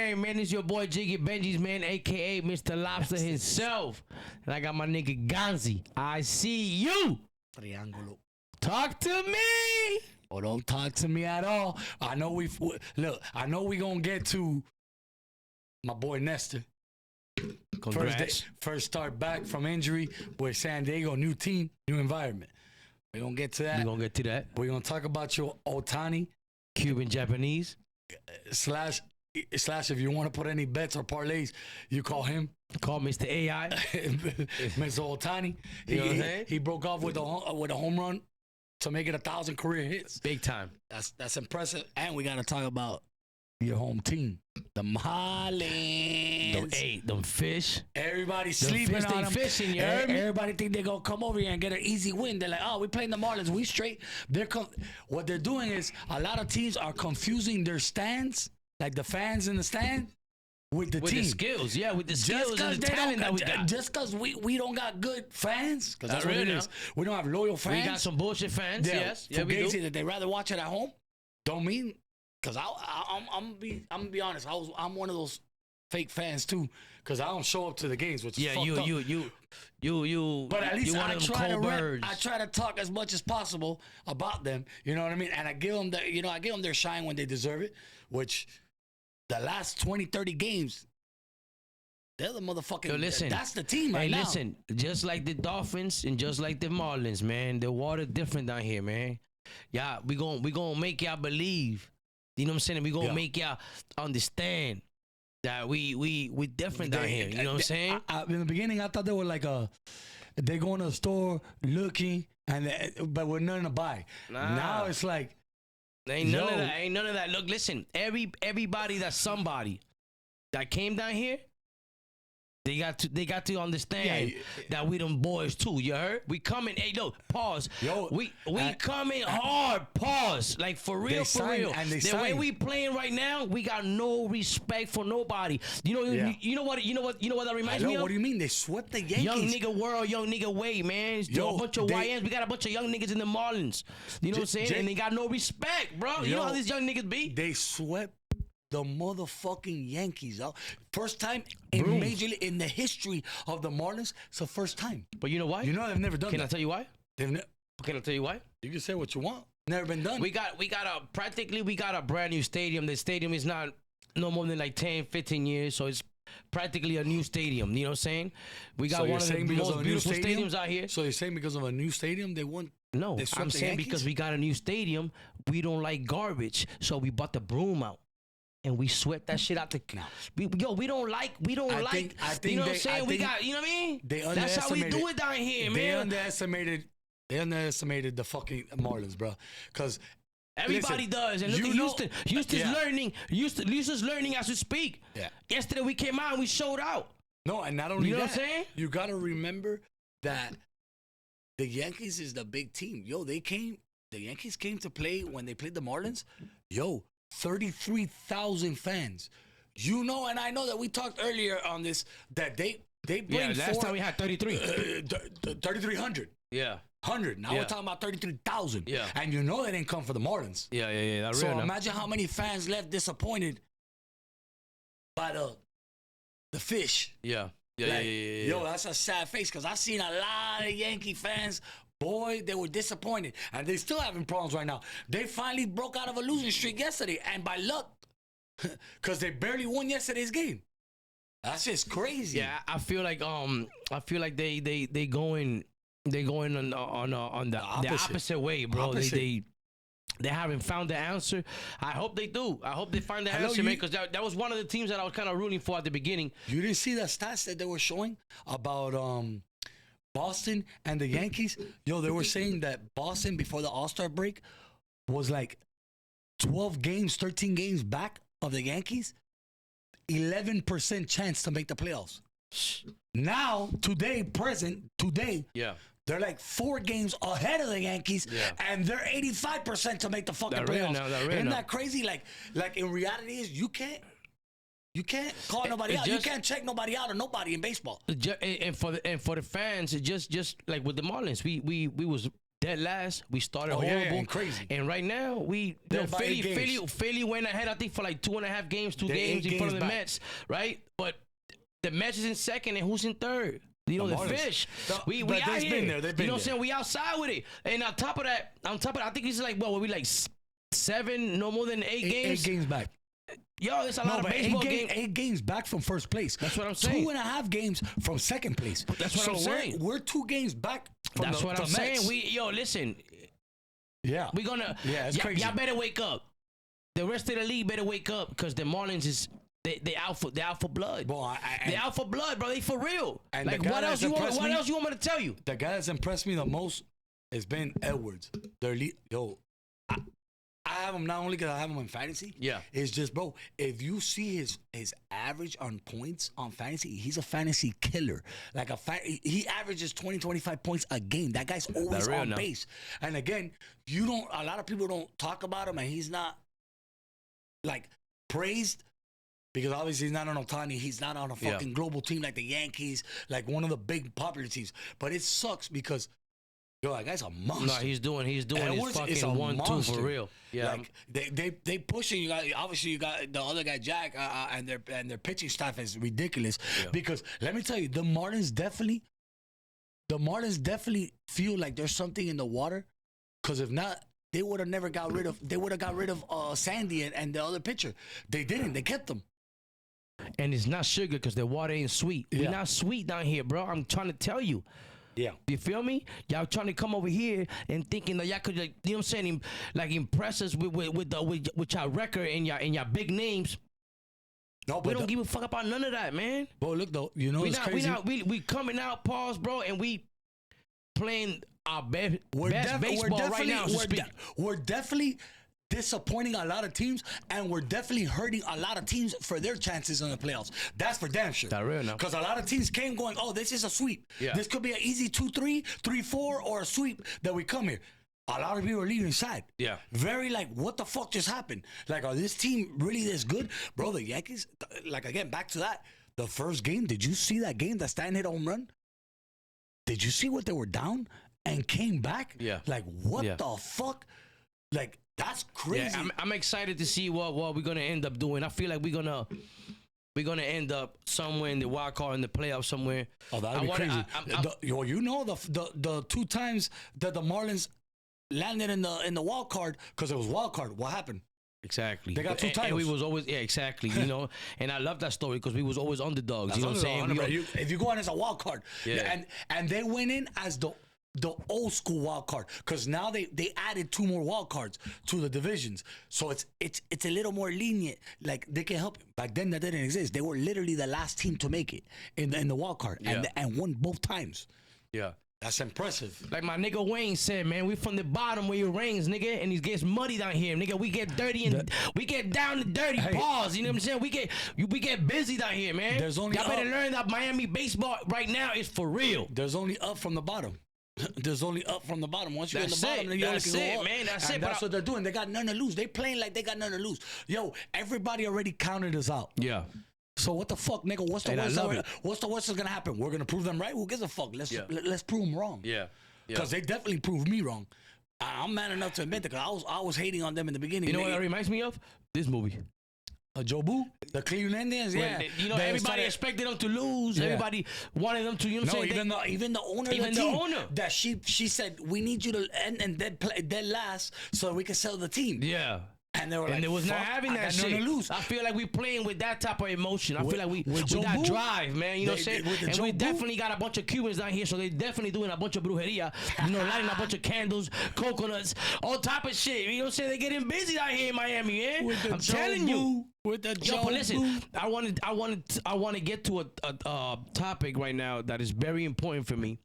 Gang, man. It's your boy Jiggy Benji's man, a.k.a. Mr. Lobster himself. And I got my nigga Gonzi. I see you. Triangulo. Talk to me. Oh, don't talk to me at all. I know I know we gonna get to my boy Nestor. Congrats. First start back from injury with San Diego, new team, new environment. We're gonna get to that. We're going to get to that. We're gonna talk about your Ohtani Cuban Japanese. slash if you want to put any bets or parlays, you call him. Call Mr. AI. Mr. Ohtani. You know what I'm saying? He broke off with a home run to make it 1,000 career hits. Big time. That's impressive. And we gotta talk about your home team, the Marlins. Them fish. Everybody's sleeping fish, on they them. fishing, you heard me? Everybody think they're gonna come over here and get an easy win. They're like, oh, we're playing the Marlins. We straight. What they're doing is a lot of teams are confusing their stands, like the fans in the stand, with the With team. the skills, yeah, with the skills and the talent that we got. Just because we don't got good fans, because that's Not what it really, is. We don't have loyal fans. We got some bullshit fans, yes. Yeah, we do. That they rather watch it at home. Don't mean, because I'm gonna be honest. I'm one of those fake fans too, because I don't show up to the games, which is fucked up. you. But at least you I one of them try to cold birds. I try to talk as much as possible about them. You know what I mean? And I give them their shine when they deserve it. Which the last 20, 30 games, they're the motherfucking. Yo, listen, that's the team right now. Listen, just like the Dolphins and just like the Marlins, man, the water different down here, man. Yeah, we gonna make y'all believe. You know what I'm saying? We gonna make y'all understand that we different down here. You know what I'm saying? In the beginning, I thought they were like they go in the store looking but with nothing to buy. Nah. Now it's like Ain't none of that. Look, listen, everybody that's somebody that came down here, they got to understand that we them boys too. You heard? We coming. Hey, look, pause. Yo, we coming hard. Pause. Like for real, And the way we playing right now, we got no respect for nobody. You know what that reminds me of? What do you mean? They swept the Yankees. Young nigga world, young nigga way, man. Yo, a bunch of YNs. We got a bunch of young niggas in the Marlins. You know what I'm saying? And they got no respect, bro. You know how these young niggas be? They swept the motherfucking Yankees, yo. First time in the history of the Marlins. It's the first time. But you know why? You know they've never done that. Can I tell you why? Can I tell you why? You can say what you want. Never been done. We got a brand new stadium. The stadium is not no more than like 10, 15 years, so it's practically a new stadium. You know what I'm saying? We got one of the most beautiful stadiums out here. So you're saying because of a new stadium they won? No, I'm saying because we got a new stadium, we don't like garbage, so we bought the broom out. And we swept that shit out the. We don't like. I think you know what I'm saying? We got. You know what I mean? That's how we do it down here, man. They underestimated the fucking Marlins, bro. Because everybody does. And look at Houston. Houston's learning as we speak. Yeah. Yesterday we came out and we showed out. No, and not only you know that, what I'm saying? You gotta remember that the Yankees is the big team. Yo, the Yankees came to play when they played the Marlins. Yo, 33,000 fans. You know, and I know that we talked earlier on this that they bring last time we had 3,300. Yeah. 100. Now we're talking about 33,000. Yeah. And you know they didn't come for the Marlins. Yeah. That's so real imagine how many fans left disappointed by the fish. Yeah. Yo, that's a sad face because I've seen a lot of Yankee fans. Boy, they were disappointed. And they still having problems right now. They finally broke out of a losing streak yesterday. And by luck, because they barely won yesterday's game. That's just crazy. Yeah, I feel like they going on the opposite way, bro. They haven't found the answer. I hope they do. I hope they find the answer, man, because that was one of the teams that I was kind of rooting for at the beginning. You didn't see the stats that they were showing about Boston and the Yankees? Yo, they were saying that Boston, before the All-Star break, was like 12 games, 13 games back of the Yankees. 11% chance to make the playoffs. Now, today, they're like 4 games ahead of the Yankees, and they're 85% to make the fucking playoffs. Isn't that crazy? Like in reality, is you can't call nobody out. You can't check nobody out or nobody in baseball. And for the fans, just like with the Marlins, we was dead last. We started Oh, horrible. yeah, and crazy. And right now, Philly went ahead, I think, for like 2.5 games, two They're games 8 in front of games the back. Mets, right? But the Mets is in second, and who's in third? You know, the Marlins. fish. We But out they've here. been there. They've been You know what I'm there. saying? We outside with it. And on top of that, I think it's like, what, we like 7, no more than 8 games? 8 games back. Yo, it's a lot of baseball games. 8 games back from first place. That's what I'm saying. 2.5 games from second place. That's what I'm saying. We're 2 games back from That's what the I'm Mets. saying. Listen, Yeah. we're gonna. Yeah, it's crazy. Y'all better wake up. The rest of the league better wake up because the Marlins is they out for blood. Boy, They out for blood, bro. They for real. And Like the guy what else that's you want? impressed What me- else you want me to tell you? the guy that's impressed me the most has been Edwards. Their lead, I have him not only because I have him in fantasy. Yeah. It's just, bro, if you see his average on points on fantasy, he's a fantasy killer. Like he averages 20, 25 points a game. That guy's always real on now. base. And again, a lot of people don't talk about him, and he's not like praised. Because obviously he's not on Ohtani. He's not on a fucking global team like the Yankees, like one of the big popular teams. But it sucks because, that guy's a monster. No, he's doing his Edwards is a fucking 1-2 monster. for real. Yeah. Like they pushing you. Obviously, you got the other guy Jack, and their pitching staff is ridiculous. Yeah. Because let me tell you, the Marlins definitely feel like there's something in the water. Because if not, they would have never got rid of. They would have got rid of Sandy and the other pitcher. They didn't. They kept them. And it's not sugar because the water ain't sweet. Yeah. We're not sweet down here, bro. I'm trying to tell you. Yeah. You feel me? Y'all trying to come over here and thinking that y'all could, like, you know what I'm saying, like impress us with y'all record and y'all big names. No, We don't give a fuck about none of that, man. But look though, it's crazy. We coming out, pause, bro, and we playing our best We're baseball right now. We're definitely disappointing a lot of teams, and we're definitely hurting a lot of teams for their chances in the playoffs. That's for damn sure. That real now. Because a lot of teams came going, oh, this is a sweep. Yeah. This could be an easy 2-3, 3-4, or a sweep that we come here. A lot of people are leaving sad. Yeah. Very like, what the fuck just happened? Like, are this team really this good? Bro, the Yankees, like, again, back to that. The first game, did you see that game that Stan hit a home run? Did you see what they were down and came back? Yeah. Like, what the fuck? Like, that's crazy. Yeah, I'm excited to see what we're gonna end up doing. I feel like we're gonna end up somewhere in the wild card in the playoffs somewhere. Oh, that'd be crazy. The 2 times that the Marlins landed in the wild card, because it was wild card. What happened? Exactly. They got 2 titles. And we was always exactly. And I love that story because we was always underdogs. That's You know what I'm saying? if you go in as a wild card, Yeah. and they went in as the old school wild card, because now they added 2 more wild cards to the divisions, so it's a little more lenient. Like, they can help. Back then that didn't exist. They were literally the last team to make it in the wild card, and won both times. Yeah. That's impressive. Like my nigga Wayne said, man, we from the bottom where it rains, nigga, and it gets muddy down here, nigga. We get dirty and we get down and dirty. Pause. You know what I'm saying? We get busy down here, man. Y'all better learn that Miami baseball right now is for real. There's only up from the bottom. There's only up from the bottom. Once you're in the bottom, then you only That's can go it, up. man. That's it. That's what they're doing. They got none to lose. They playing like they got none to lose. Yo, everybody already counted us out. Yeah. So what the fuck, nigga? What's the worst that's gonna happen? We're gonna prove them right. Who gives a fuck? Let's prove them wrong. Yeah. Because they definitely proved me wrong. I'm man enough to admit that. Because I was hating on them in the beginning. You know what that reminds me of? This movie. Joe Boo, the Cleveland Indians, yeah. Everybody expected them to lose. Yeah. Everybody wanted them to. You know what I'm saying? Even the owner, even the owner, that she said we need you to end and dead last so we can sell the team. Yeah. And they were they was not having that shit. To lose. I feel like we playing with that type of emotion. I feel like we got drive, man. You know what I'm saying? And we definitely got a bunch of Cubans down here, so they definitely doing a bunch of brujeria. Lighting a bunch of candles, coconuts, all type of shit. You know what I'm saying? They getting busy down here in Miami, man. I'm telling you. With the but listen, I want to get to a topic right now that is very important for me.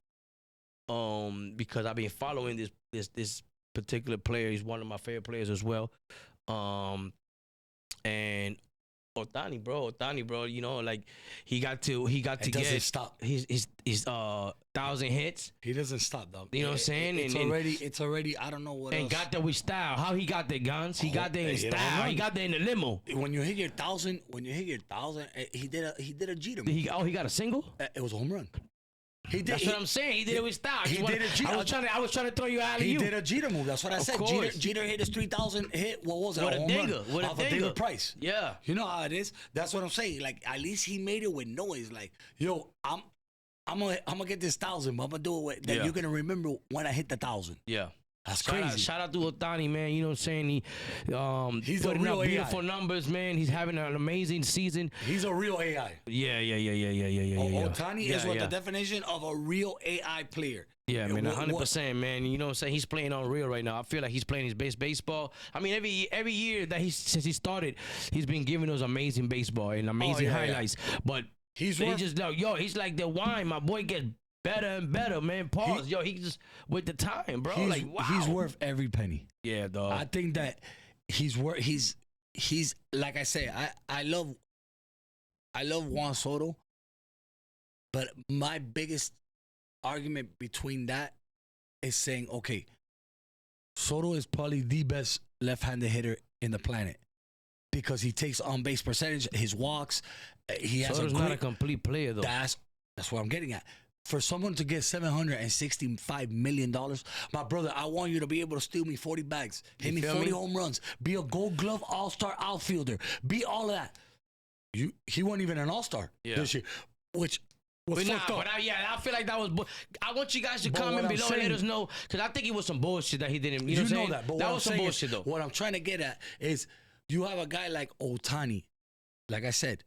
Because I've been following this particular player. He's one of my favorite players as well. And Ohtani, bro, you know, like he got to get stop. his 1,000 hits. He doesn't stop though. You know what I'm saying? It's already I don't know what and else. Got there with style. How he got there, Guns? He got there in style. He got there in the limo. When you hit your 1,000, he did a Jeter. He got a single? It was a home run. He did. That's what I'm saying. He did it with style. He did it. I was trying to throw you out of you. He did a Jeter move. That's what I said. Jeter hit his 3,000 hit. What was it? With a digger. With off a digger. Price. Yeah. You know how it is. That's what I'm saying. Like at least he made it with noise. Like yo, I'm gonna get this 1,000, but I'm gonna do it with that. You're gonna remember when I hit the 1,000. Yeah. That's crazy. Shout out to Ohtani, man. You know what I'm saying? He's putting up beautiful numbers, man. He's having an amazing season. He's a real AI. Yeah. Ohtani is what the definition of a real AI player. Yeah, man, 100%, man. You know what I'm saying? He's playing unreal right now. I feel like he's playing his best baseball. I mean, every year that since he started, he's been giving us amazing baseball and amazing highlights. But he's like the wine. My boy gets better and better, man. Pause. He's just with the time, bro. Like, wow. He's worth every penny. Yeah, dog. I think that he's like I say, I love Juan Soto, but my biggest argument between that is saying, okay, Soto is probably the best left-handed hitter in the planet because he takes on-base percentage, his walks. Soto's not a complete player, though. That's what I'm getting at. For someone to get $765 million, my brother, I want you to be able to steal me 40 bags, hit me 40 home runs, be a Gold Glove All-Star outfielder, be all of that. He wasn't even an All-Star this year, which was fucked up. I feel like that was. I want you guys to comment below and let us know, because I think it was some bullshit that he didn't. You know that, but that was some bullshit though. What I'm trying to get at is, you have a guy like Ohtani, like I said.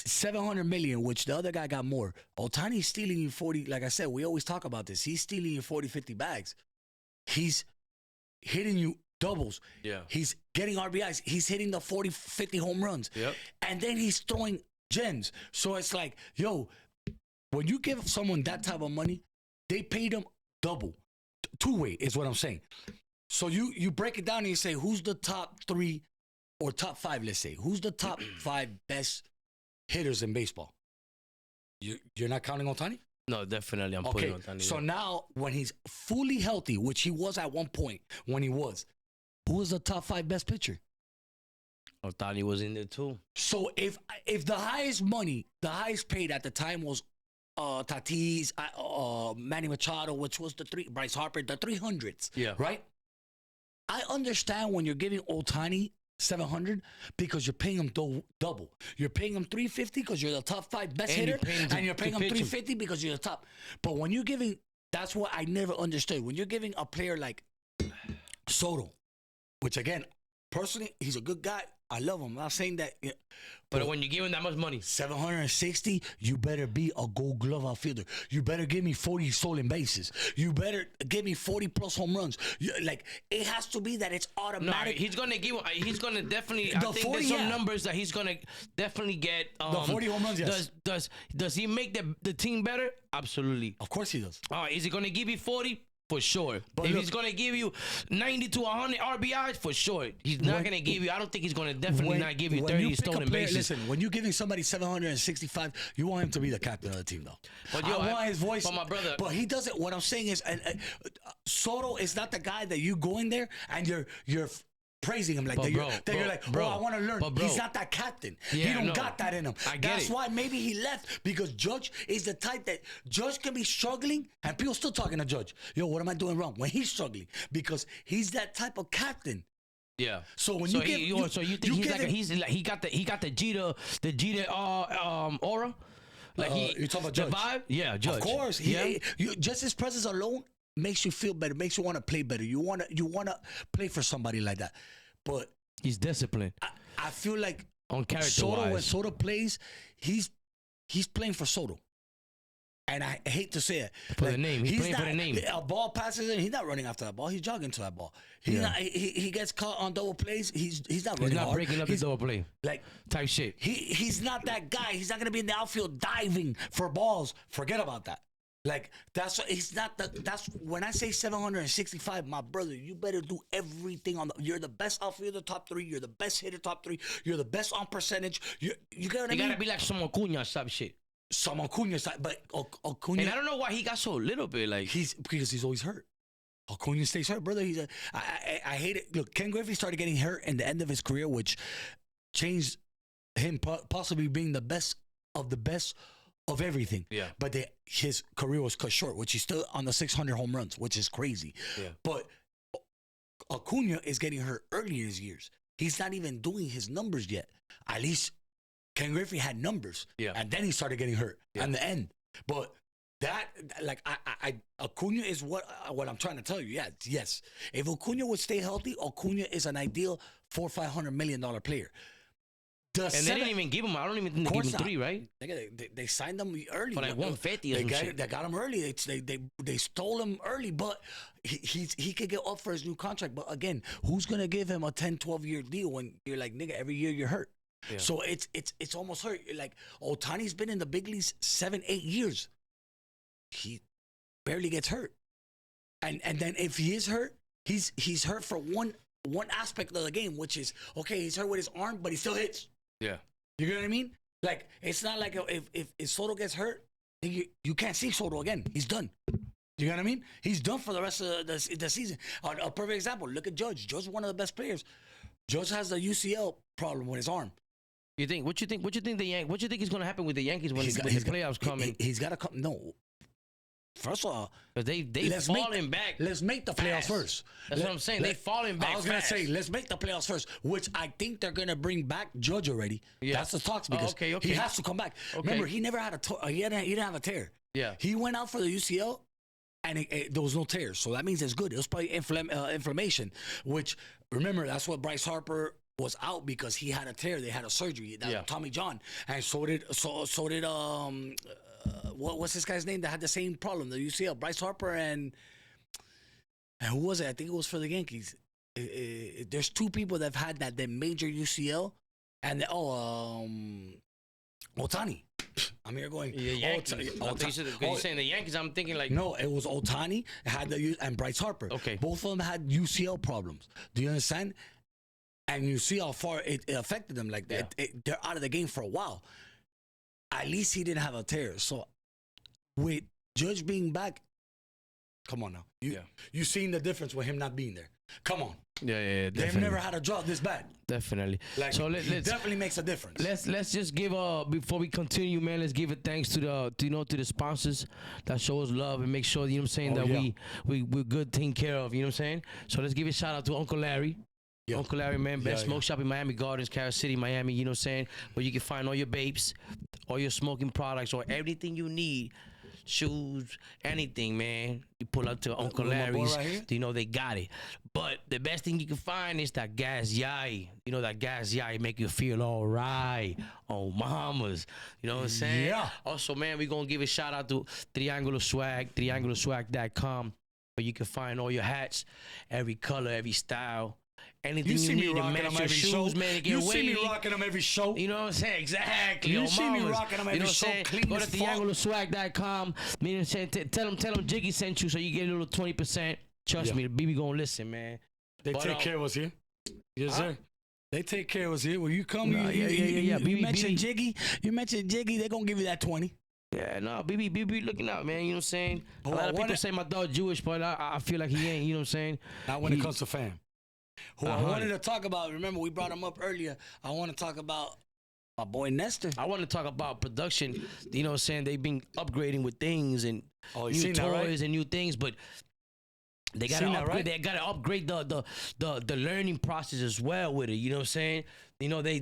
700 million, which the other guy got more. Ohtani's stealing you 40. Like I said, we always talk about this. He's stealing you 40, 50 bags. He's hitting you doubles. Yeah. He's getting RBIs. He's hitting the 40, 50 home runs. Yep. And then he's throwing gems. So it's like, yo, when you give someone that type of money, they paid him double. Two-way is what I'm saying. So you break it down and you say, who's the top 3 or top 5, let's say. Who's the top 5 best hitters in baseball? You're not counting Ohtani? No, definitely. I'm putting Ohtani. So now, when he's fully healthy, which he was at one point, who was the top 5 best pitcher? Ohtani was in there too. So if the highest money, the highest paid at the time was Tatis, Manny Machado, which was Bryce Harper, the 300s. Yeah. Right? I understand when you're giving Ohtani 700 because you're paying him double. You're paying him 350 because you're the top 5 best hitter, and you're paying him 350 because you're the top. But when you're giving, that's what I never understood. When you're giving a player like Soto, which again, personally, he's a good guy. I love him. I'm not saying that. But when you give him that much money, 760, you better be a Gold Glove outfielder. You better give me 40 stolen bases. You better give me 40 plus home runs. Like, it has to be that it's automatic. No, he's gonna definitely. I think there's some numbers that he's gonna definitely get. The 40 home runs. Yes. Does he make the team better? Absolutely. Of course he does. Is he gonna give you 40? For sure. But if he's going to give you 90 to 100 RBIs, for sure. He's not going to give you, I don't think he's going to definitely not give you 30 stolen bases. Listen, when you're giving somebody 765, you want him to be the captain of the team, though. But I want his voice. But my brother. But he doesn't. What I'm saying is, Soto is not the guy that you go in there and you're praising him like that. You're like, I want to learn. He's not that captain. Yeah, he don't got that in him. That's why maybe he left, because Judge is the type that Judge can be struggling and people still talking to Judge. Yo, what am I doing wrong? When he's struggling, because he's that type of captain. Yeah. So when you think he got the Jeter aura? Like you're talking about Judge. The vibe? Yeah, Judge. Of course. Just his presence alone makes you feel better, makes you want to play better. You want to play for somebody like that. But he's disciplined. I feel like on character Soto, wise, when Soto plays, he's playing for Soto. And I hate to say it. For the name. He's playing for the name. A ball passes in, he's not running after that ball. He's jogging to that ball. He gets caught on double plays. He's not running hard. He's not breaking up his double play. Like type shit. He's not that guy. He's not going to be in the outfield diving for balls. Forget about that. Like, that's when I say 765, my brother, you better do everything you're the best outfielder, top 3, you're the best hitter, top 3, you're the best on percentage. You get what I mean? You gotta be like some Acuna type shit. Some Acuna type, but Acuna. And I don't know why he got so little bit, like. Because he's always hurt. Acuna stays hurt, brother. I hate it. Look, Ken Griffey started getting hurt in the end of his career, which changed him possibly being the best of the best of everything. Yeah. But his career was cut short, which he's still on the 600 home runs, which is crazy. Yeah. But Acuna is getting hurt early in his years. He's not even doing his numbers yet. At least Ken Griffey had numbers. Yeah. And then he started getting hurt in the end. But that, like, Acuna is what I'm trying to tell you. Yeah, yes. If Acuna would stay healthy, Acuna is an ideal $400-500 million player. They didn't even give him. I don't even think they gave him 3, right? They signed him early For like 150 or some shit. They got him early. They stole him early, but he could get up for his new contract. But again, who's gonna give him a 10-12 year deal when you're like, nigga, every year you're hurt? Yeah. So it's almost hurt. Like Ohtani's been in the big leagues 7-8 years. He barely gets hurt, and then if he is hurt, he's hurt for one aspect of the game, which is okay. He's hurt with his arm, but he still hits. Yeah, you get what I mean? Like it's not like if Soto gets hurt, you can't see Soto again. He's done. You know what I mean? He's done for the rest of the season. A perfect example. Look at Judge. Judge is one of the best players. Judge has the UCL problem with his arm. What you think is going to happen with the Yankees when the playoffs come in? He's got to come. No. First of all, they falling back. Let's make the playoffs first. That's what I'm saying. They falling back. I was gonna say let's make the playoffs first, which I think they're gonna bring back Judge already. Yeah. That's the talks because he has to come back. Okay. Remember, he never had he didn't have a tear. Yeah, he went out for the UCL, and there was no tears, so that means it's good. It was probably inflammation, which remember that's what Bryce Harper was out because he had a tear. They had a surgery. Tommy John, and so did what's this guy's name that had the same problem, the UCL? Bryce Harper and who was it? I think it was for the Yankees. There's 2 people that have had that major UCL, and Ohtani. I'm here going. Yeah, you're saying the Yankees. I'm thinking like no, it was Ohtani and Bryce Harper. Okay, both of them had UCL problems. Do you understand? And you see how far it affected them. Like that, they're out of the game for a while. At least he didn't have a tear. So with Judge being back, come on now. You seen the difference with him not being there. Come on. Yeah. Definitely. They've never had a drought this bad. Definitely. Like, so let's definitely makes a difference. Let's just give before we continue, man. Let's give a thanks to the sponsors that show us love and make sure that we're good taken care of. You know what I'm saying? So let's give a shout out to Uncle Larry. Yeah. Uncle Larry, man, best smoke shop in Miami Gardens, Carol City, Miami, you know what I'm saying? Where you can find all your vapes, all your smoking products, or everything you need, shoes, anything, man. You pull up to Uncle Larry's, right, you know they got it. But the best thing you can find is that gas yai. You know that gas yai make you feel all right on mamas. You know what I'm saying? Yeah. Also, man, we're going to give a shout out to Triangulo Swag, trianguloswag.com, where you can find all your hats, every color, every style. Anything you need to match your shoes, man, to get you see me rocking them every show. You know what I'm saying? Exactly. You see me rocking them every show. Go to TRIANGULOSWAG.com. Tell them Jiggy sent you so you get a little 20%. Trust me, the BB gonna listen, man. They take care of us here. Yes, sir. They take care of us here. When you come, yeah. You mentioned Jiggy. You mentioned Jiggy. They're gonna give you that 20. Yeah, no, BB looking out, man. You know what I'm saying? A lot of people say my dog Jewish, but I feel like he ain't. You know what I'm saying? Not when it comes to fam. Who I wanted to talk about, remember we brought him up earlier. I want to talk about my boy Nestor. I want to talk about production. You know what I'm saying? They've been upgrading with things and new toys and new things, but they got to upgrade. Right? They got to upgrade the learning process as well with it. You know what I'm saying? You know they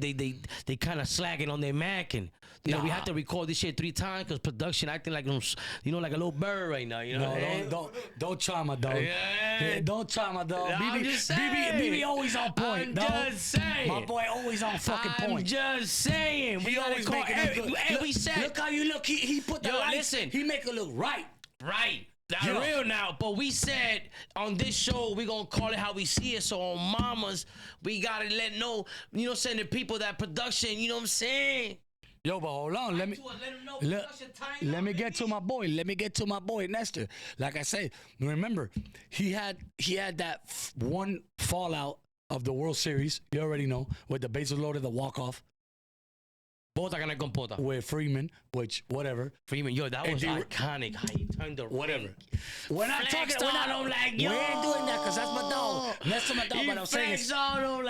kind of slacking on their Mac, and you know we have to record this shit 3 times because production acting like like a little bird right now. You know? Don't try my dog. Yeah, don't try my dog. I'm just saying. BB always on point. I'm just saying. My boy always on fucking point. I'm just saying. We always make it good. We said. Look how you look. He put the right. Listen. He make it look right. Right. That's real now, but we said on this show we gonna call it how we see it. So on mamas, we gotta let know, you know, saying the people that production, you know what I'm saying? Yo, but hold on, let me get to my boy. Let me get to my boy Nestor. Like I said, remember he had that one fallout of the World Series. You already know, with the bases loaded, the walk off. With Freeman, which whatever. Freeman, that was iconic. How you turned the whatever. We're not talking. We ain't doing that because that's my dog. Nestor, my dog. But I'm saying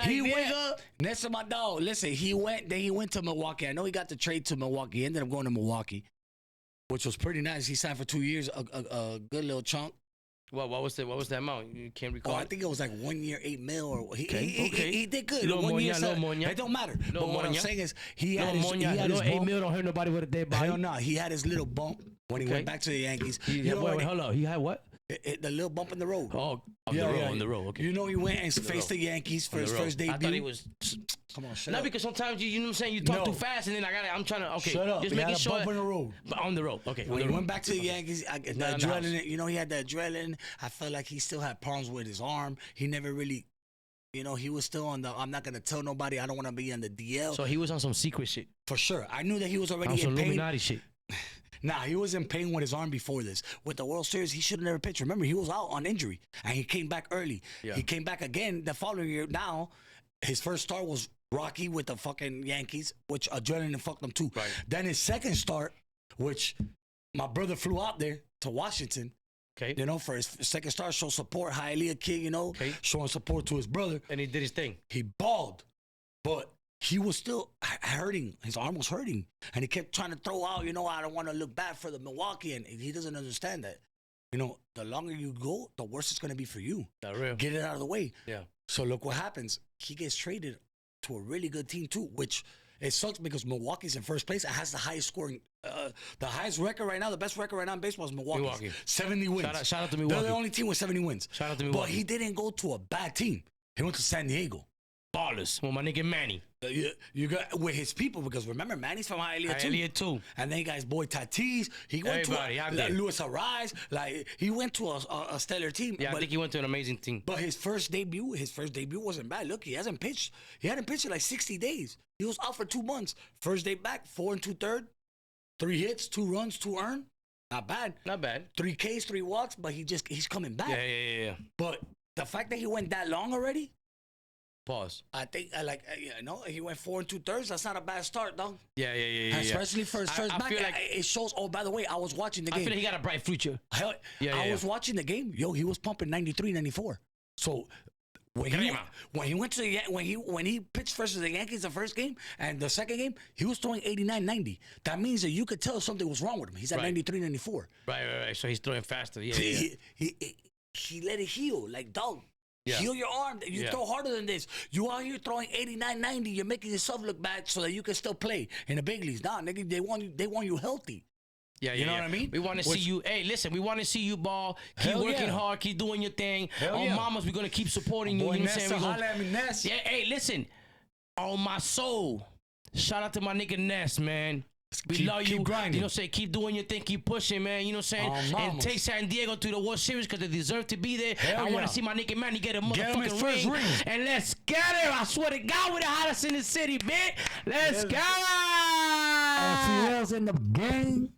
he went. Nestor, my dog. Listen, he went. Then he went to Milwaukee. I know he got the trade to Milwaukee. He ended up going to Milwaukee. which was pretty nice. He signed for 2 years, a good little chunk. What was the amount? You can't recall. I think it was like 1 year, $8 million. Or he did good. Little 1 year, Moña. It don't matter. Little But what I'm Moña. saying is, he had his $8 bump. million don't hurt nobody with a dead body. Hell no, he had his little bump when he went back to the Yankees. Wait, hold on. He had what? The little bump in the road. Oh, on the road. Okay. You know, he went and faced the Yankees for his first debut. I thought he was. Come on, shut Not up. because sometimes you know what I'm saying. You talk too fast, and then I'm trying to. Okay, Shut up. just He making had a sure. bump in the road. On the road. Okay. When he went back to the Yankees, the adrenaline. house. You know, he had the adrenaline. I felt like he still had problems with his arm. He never really. You know, he was still on the. I'm not gonna tell nobody. I don't want to be on the DL. So he was on some secret shit. For sure, I knew that he was On already some in pain. Illuminati shit. Nah, he was in pain with his arm before this. With the World Series, he should have never pitched. Remember, he was out on injury, and he came back early. Yeah. He came back again the following year. Now, his first start was rocky with the fucking Yankees, which adrenaline fucked him too. Right. Then his second start, which my brother flew out there to Washington, Okay. you know, for his second start, show support, Hialeah kid, you know, showing support to his brother. And he did his thing. He balled, but he was still hurting. His arm was hurting. And he kept trying to throw out, you know, I don't want to look bad for the Milwaukee. And he doesn't understand that. You know, the longer you go, the worse it's going to be for you. Not real. Get it out of the way. Yeah. So look what happens. He gets traded to a really good team too, which it sucks because Milwaukee's in first place. It has the highest scoring, the highest record right now, the best record right now in baseball is Milwaukee. 70 wins. Shout out to Milwaukee. They're the only team with 70 wins. Shout out to But Milwaukee. he didn't go to a bad team. He went to San Diego. Ballers. With my nigga Manny. You got with his people because remember Manny's from Hialeah too. And then he got his boy Tatis. He went Everybody, to Luis Ariz. Like he went to a stellar team. Yeah, I think he went to an amazing team. But his first debut wasn't bad. Look, he hasn't pitched. He hadn't pitched in like 60 days. He was out for 2 months. First day back, 4 2/3, 3 hits, 2 runs, 2 earned. Not bad. Not bad. 3 Ks, 3 walks, but he's coming back. Yeah. But the fact that he went that long already. Pause. I think he went 4 2/3. That's not a bad start, dog. Yeah. Especially for his first I back. feel like It shows. Oh, by the way, I was watching the game. I feel like he got a bright future. Hell, I was watching the game. Yo, he was pumping 93, 94. So when he went to the when he pitched versus the Yankees the first game and the second game, he was throwing 89, 90. That means that you could tell something was wrong with him. He's at 93, 94. Right. So he's throwing faster. Yeah. He let it heal. Like, dog. Yeah. Heal your arm. You throw harder than this. You out here throwing 89, 90. You're making yourself look bad so that you can still play in the big leagues. Nah, nigga, they want you healthy. Yeah, you know what I mean? We want to see you. Hey, listen, we want to see you ball. Keep working hard. Keep doing your thing. Mamas, we're gonna keep supporting you. Boy, You know what I'm saying? holla at me, Ness. Yeah. Hey, listen. On my soul, shout out to my nigga Ness, man. We love you. Keep grinding. You know what I'm saying? Keep doing your thing. Keep pushing, man. You know what I'm saying? And take San Diego to the World Series because they deserve to be there. I want to see my nigga Manny get a motherfucking ring. And let's get it. I swear to God, we're the hottest in the city, bitch. Let's go. Everything else in the game.